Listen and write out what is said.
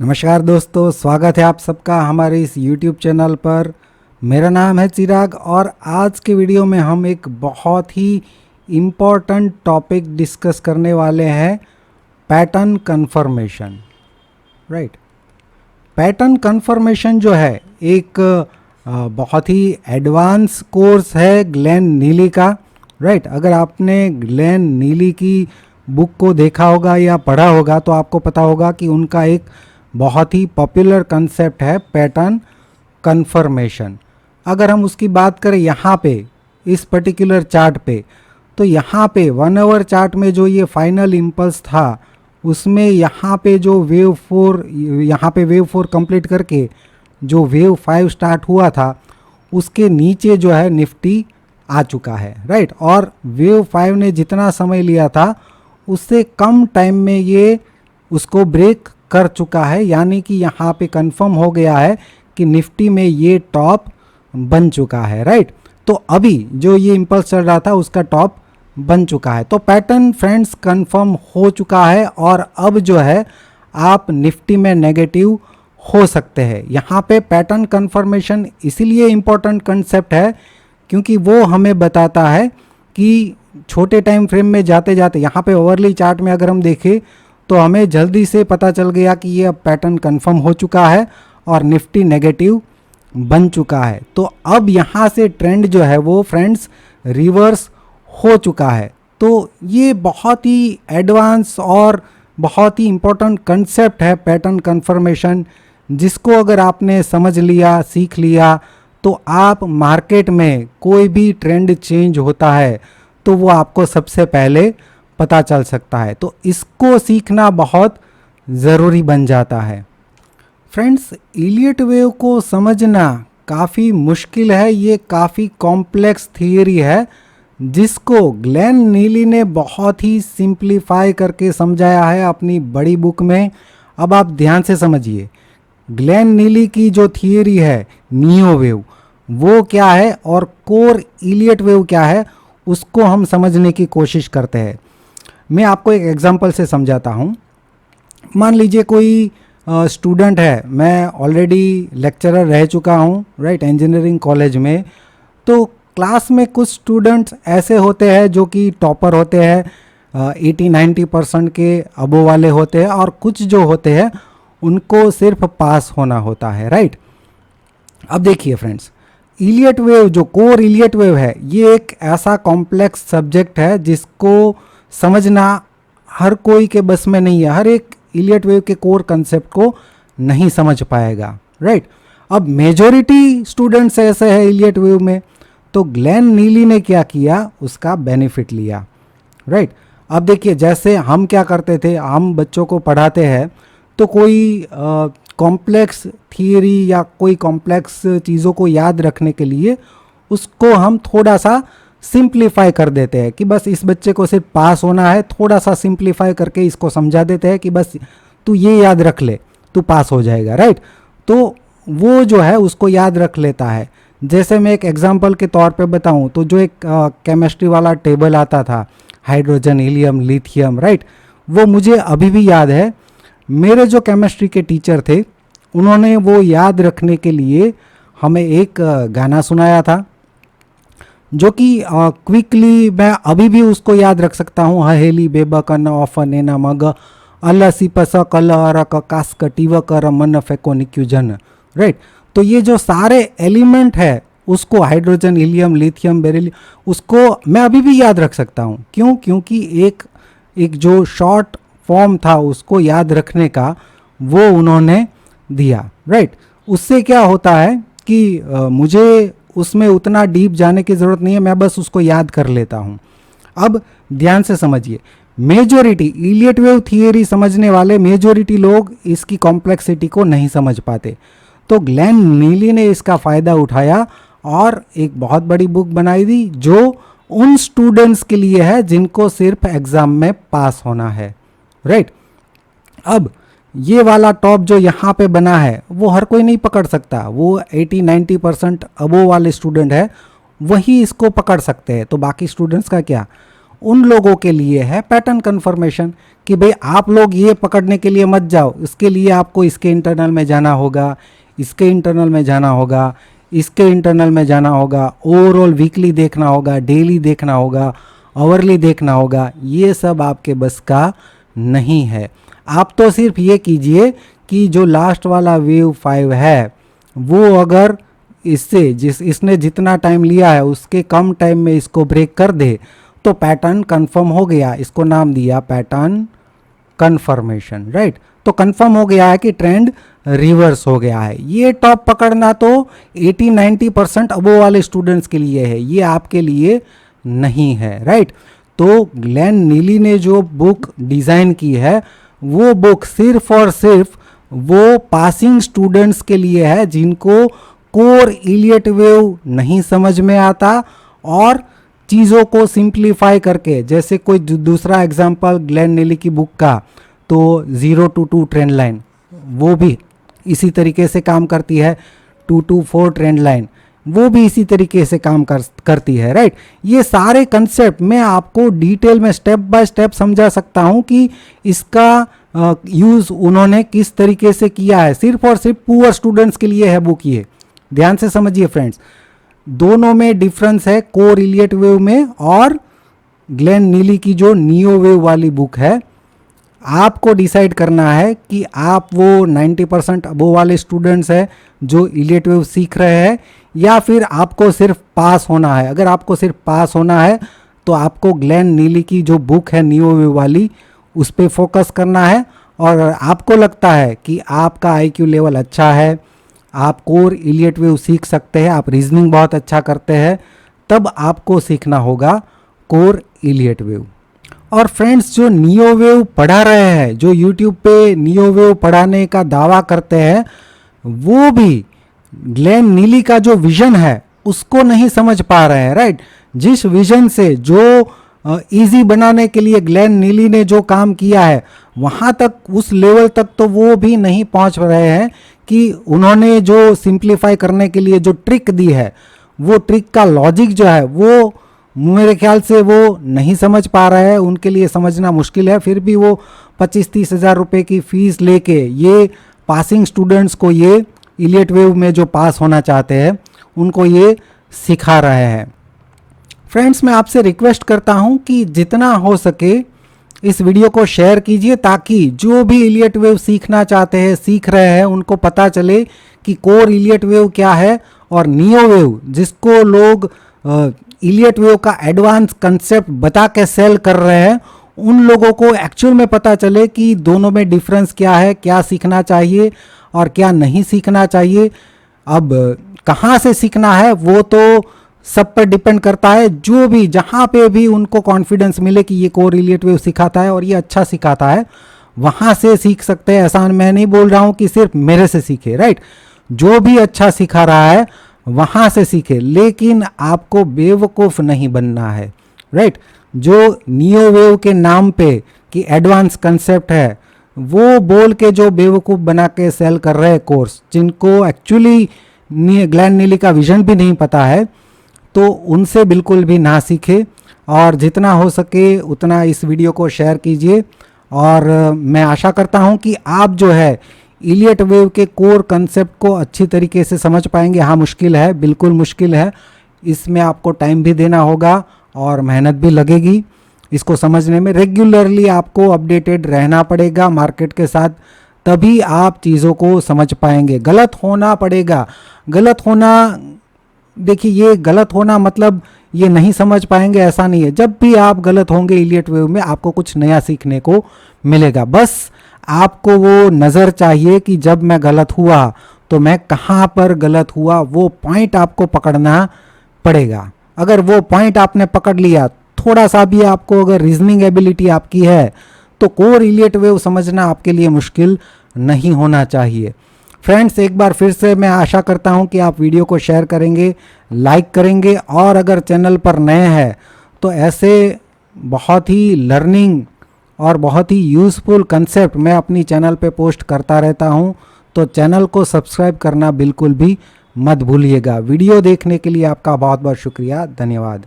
नमस्कार दोस्तों, स्वागत है आप सबका हमारे इस YouTube चैनल पर। मेरा नाम है चिराग और आज के वीडियो में हम एक बहुत ही इम्पॉर्टेंट टॉपिक डिस्कस करने वाले हैं, pattern confirmation. Right, pattern confirmation जो है एक बहुत ही एडवांस कोर्स है ग्लेन नीली का। राइट, अगर आपने ग्लेन नीली की बुक को देखा होगा या पढ़ा होगा तो आपको पता होगा कि उनका एक बहुत ही पॉपुलर कंसेप्ट है पैटर्न कन्फर्मेशन। अगर हम उसकी बात करें यहाँ पे इस पर्टिकुलर चार्ट पे, तो यहाँ पे 1 आवर चार्ट में जो ये फाइनल इम्पल्स था उसमें यहाँ पे जो वेव 4 कंप्लीट करके जो वेव 5 स्टार्ट हुआ था उसके नीचे जो है निफ्टी आ चुका है। राइट, और वेव 5 ने जितना समय लिया था उससे कम टाइम में ये उसको ब्रेक कर चुका है, यानी कि यहाँ पे कंफर्म हो गया है कि निफ्टी में ये टॉप बन चुका है। राइट, तो अभी जो ये इम्पल्स चल रहा था उसका टॉप बन चुका है। तो पैटर्न फ्रेंड्स कंफर्म हो चुका है और अब जो है आप निफ्टी में नेगेटिव हो सकते हैं। यहाँ पे पैटर्न कन्फर्मेशन इसीलिए इम्पोर्टेंट कंसेप्ट है क्योंकि वो हमें बताता है कि छोटे टाइम फ्रेम में जाते जाते यहाँ पे ओवरली चार्ट में अगर हम देखें तो हमें जल्दी से पता चल गया कि ये अब पैटर्न कंफर्म हो चुका है और निफ्टी नेगेटिव बन चुका है। तो अब यहाँ से ट्रेंड जो है वो फ्रेंड्स रिवर्स हो चुका है। तो ये बहुत ही एडवांस और बहुत ही इम्पोर्टेंट कंसेप्ट है पैटर्न कन्फर्मेशन, जिसको अगर आपने समझ लिया, सीख लिया, तो आप मार्केट में कोई भी ट्रेंड चेंज होता है तो वो आपको सबसे पहले पता चल सकता है। तो इसको सीखना बहुत ज़रूरी बन जाता है। फ्रेंड्स, इलियट वेव को समझना काफ़ी मुश्किल है, ये काफ़ी कॉम्प्लेक्स थियरी है जिसको ग्लेन नीली ने बहुत ही सिंप्लीफाई करके समझाया है अपनी बड़ी बुक में। अब आप ध्यान से समझिए, ग्लेन नीली की जो थियरी है नियो वेव वो क्या है और कोर इलियट वेव क्या है उसको हम समझने की कोशिश करते हैं। मैं आपको एक एग्जांपल से समझाता हूँ। मान लीजिए कोई स्टूडेंट है, मैं ऑलरेडी लेक्चरर रह चुका हूँ राइट इंजीनियरिंग कॉलेज में। तो क्लास में कुछ स्टूडेंट्स ऐसे होते हैं जो कि टॉपर होते हैं, 80-90% के अबो वाले होते हैं, और कुछ जो होते हैं उनको सिर्फ पास होना होता है। राइट, अब देखिए फ्रेंड्स, इलियट वेव जो कोर इलियट वेव है ये एक ऐसा कॉम्प्लेक्स सब्जेक्ट है जिसको समझना हर कोई के बस में नहीं है। हर एक इलियट वेव के कोर कंसेप्ट को नहीं समझ पाएगा। राइट, अब मेजॉरिटी स्टूडेंट्स ऐसे हैं इलियट वेव में, तो ग्लेन नीली ने क्या किया, उसका बेनिफिट लिया। राइट, अब देखिए जैसे हम क्या करते थे, हम बच्चों को पढ़ाते हैं तो कोई कॉम्प्लेक्स थियरी या कोई कॉम्प्लेक्स चीज़ों को याद रखने के लिए उसको हम थोड़ा सा सिंप्लीफाई कर देते हैं कि बस इस बच्चे को सिर्फ पास होना है, थोड़ा सा सिंप्लीफाई करके इसको समझा देते हैं कि बस तू ये याद रख ले, तू पास हो जाएगा। राइट, तो वो जो है उसको याद रख लेता है। जैसे मैं एक एग्जांपल के तौर पे बताऊं तो जो एक केमिस्ट्री वाला टेबल आता था, हाइड्रोजन, हीलियम, लिथियम, राइट, वो मुझे अभी भी याद है। मेरे जो केमिस्ट्री के टीचर थे उन्होंने वो याद रखने के लिए हमें एक गाना सुनाया था जो कि क्विकली मैं अभी भी उसको याद रख सकता हूँ। हहेली बेबकन ऑफ नेना मग अल सिपस कल अरक कास्क टीव कर मन फेको निक्यूजन। राइट, तो ये जो सारे एलिमेंट है उसको हाइड्रोजन, हीलियम, लिथियम, बेरिलियम, उसको मैं अभी भी याद रख सकता हूँ। क्यों? क्योंकि एक जो शॉर्ट फॉर्म था उसको याद रखने का वो उन्होंने दिया। राइट, उससे क्या होता है कि मुझे उसमें उतना डीप जाने की ज़रूरत नहीं है, मैं बस उसको याद कर लेता हूँ। अब ध्यान से समझिए, मेजॉरिटी इलियट वेव थियरी समझने वाले मेजॉरिटी लोग इसकी कॉम्प्लेक्सिटी को नहीं समझ पाते। तो ग्लेन नीली ने इसका फ़ायदा उठाया और एक बहुत बड़ी बुक बनाई दी जो उन स्टूडेंट्स के लिए है जिनको सिर्फ एग्ज़ाम में पास होना है। राइट, अब ये वाला टॉप जो यहाँ पे बना है वो हर कोई नहीं पकड़ सकता, वो 80-90% अबो वाले स्टूडेंट है वही इसको पकड़ सकते हैं। तो बाकी स्टूडेंट्स का क्या, उन लोगों के लिए है पैटर्न कन्फर्मेशन कि भाई आप लोग ये पकड़ने के लिए मत जाओ, इसके लिए आपको इसके इंटरनल में जाना होगा, इसके इंटरनल में जाना होगा, इसके इंटरनल में जाना होगा, ओवरऑल वीकली देखना होगा, डेली देखना होगा, आवरली देखना होगा। ये सब आपके बस का नहीं है। आप तो सिर्फ ये कीजिए कि जो लास्ट वाला वेव 5 है वो अगर इसने जितना टाइम लिया है उसके कम टाइम में इसको ब्रेक कर दे तो पैटर्न कंफर्म हो गया। इसको नाम दिया पैटर्न कंफर्मेशन, राइट। तो कंफर्म हो गया है कि ट्रेंड रिवर्स हो गया है। ये टॉप पकड़ना तो 80-90% अबो वाले स्टूडेंट्स के लिए है, ये आपके लिए नहीं है, राइट। तो ग्लेन नीली ने जो बुक डिज़ाइन की है वो बुक सिर्फ और सिर्फ वो पासिंग स्टूडेंट्स के लिए है जिनको कोर इलियट वेव नहीं समझ में आता और चीज़ों को सिंप्लीफाई करके, जैसे कोई दूसरा एग्जांपल ग्लेन नीली की बुक का तो 0 to 2 ट्रेंड लाइन, वो भी इसी तरीके से काम करती है। 2 to 4 ट्रेंड लाइन वो भी इसी तरीके से काम करती है, राइट। ये सारे कंसेप्ट मैं आपको डिटेल में स्टेप बाय स्टेप समझा सकता हूँ कि इसका यूज़ उन्होंने किस तरीके से किया है। सिर्फ और सिर्फ पुअर स्टूडेंट्स के लिए है बुक। ये ध्यान से समझिए फ्रेंड्स, दोनों में डिफरेंस है, कोर इलियट वेव में और ग्लेन नीली की जो नियो वेव वाली बुक है। आपको डिसाइड करना है कि आप वो 90% अबो वाले स्टूडेंट्स हैं जो इलियट वेव सीख रहे हैं या फिर आपको सिर्फ पास होना है। अगर आपको सिर्फ पास होना है तो आपको ग्लेन नीली की जो बुक है नियो वेव वाली उस पर फोकस करना है। और आपको लगता है कि आपका आईक्यू लेवल अच्छा है, आप कोर इलियट वेव सीख सकते हैं, आप रीजनिंग बहुत अच्छा करते हैं, तब आपको सीखना होगा कोर इलियट वेव। और फ्रेंड्स, जो नियो वेव पढ़ा रहे हैं, जो यूट्यूब पे नियो वेव पढ़ाने का दावा करते हैं, वो भी ग्लेन नीली का जो विजन है उसको नहीं समझ पा रहे हैं, राइट। जिस विजन से जो इजी बनाने के लिए ग्लेन नीली ने जो काम किया है वहाँ तक, उस लेवल तक तो वो भी नहीं पहुँच रहे हैं कि उन्होंने जो सिंप्लीफाई करने के लिए जो ट्रिक दी है वो ट्रिक का लॉजिक जो है वो मेरे ख्याल से वो नहीं समझ पा रहे हैं। उनके लिए समझना मुश्किल है। फिर भी वो 25-30 हज़ार रुपये की फ़ीस लेके ये पासिंग स्टूडेंट्स को, ये इलियट वेव में जो पास होना चाहते हैं उनको ये सिखा रहे हैं। फ्रेंड्स, मैं आपसे रिक्वेस्ट करता हूं कि जितना हो सके इस वीडियो को शेयर कीजिए ताकि जो भी इलियट वेव सीखना चाहते हैं, सीख रहे हैं, उनको पता चले कि कोर इलियट वेव क्या है और नियो वेव, जिसको लोग इलियट वेव का एडवांस कंसेप्ट बता के सेल कर रहे हैं, उन लोगों को एक्चुअल में पता चले कि दोनों में डिफरेंस क्या है, क्या सीखना चाहिए और क्या नहीं सीखना चाहिए। अब कहाँ से सीखना है वो तो सब पर डिपेंड करता है। जो भी, जहाँ पे भी उनको कॉन्फिडेंस मिले कि ये कोर इलियट वेव सिखाता है और ये अच्छा सिखाता है, वहाँ से सीख सकते हैं। ऐसा मैं नहीं बोल रहा हूँ कि सिर्फ मेरे से सीखे, राइट। जो भी अच्छा सिखा रहा है वहाँ से सीखे, लेकिन आपको बेवकूफ़ नहीं बनना है, राइट। जो नियो वेव के नाम पे कि एडवांस कंसेप्ट है वो बोल के जो बेवकूफ़ बना के सेल कर रहे हैं कोर्स, जिनको एक्चुअली ग्लेन नीली का विजन भी नहीं पता है, तो उनसे बिल्कुल भी ना सीखे। और जितना हो सके उतना इस वीडियो को शेयर कीजिए। और मैं आशा करता हूं कि आप जो है इलियट वेव के कोर कंसेप्ट को अच्छी तरीके से समझ पाएंगे। हाँ, मुश्किल है, बिल्कुल मुश्किल है। इसमें आपको टाइम भी देना होगा और मेहनत भी लगेगी इसको समझने में। रेगुलरली आपको अपडेटेड रहना पड़ेगा मार्केट के साथ, तभी आप चीज़ों को समझ पाएंगे। गलत होना पड़ेगा। गलत होना, देखिए, ये गलत होना मतलब ये नहीं समझ पाएंगे ऐसा नहीं है। जब भी आप गलत होंगे इलियट वेव में, आपको कुछ नया सीखने को मिलेगा। बस आपको वो नज़र चाहिए कि जब मैं गलत हुआ तो मैं कहाँ पर गलत हुआ, वो पॉइंट आपको पकड़ना पड़ेगा। अगर वो पॉइंट आपने पकड़ लिया, थोड़ा सा भी आपको अगर रीजनिंग एबिलिटी आपकी है, तो कोर इलियट वेव समझना आपके लिए मुश्किल नहीं होना चाहिए। फ्रेंड्स, एक बार फिर से मैं आशा करता हूं कि आप वीडियो को शेयर करेंगे, लाइक करेंगे, और अगर चैनल पर नए हैं तो ऐसे बहुत ही लर्निंग और बहुत ही यूज़फुल कंसेप्ट मैं अपनी चैनल पे पोस्ट करता रहता हूं, तो चैनल को सब्सक्राइब करना बिल्कुल भी मत भूलिएगा। वीडियो देखने के लिए आपका बहुत बहुत शुक्रिया। धन्यवाद।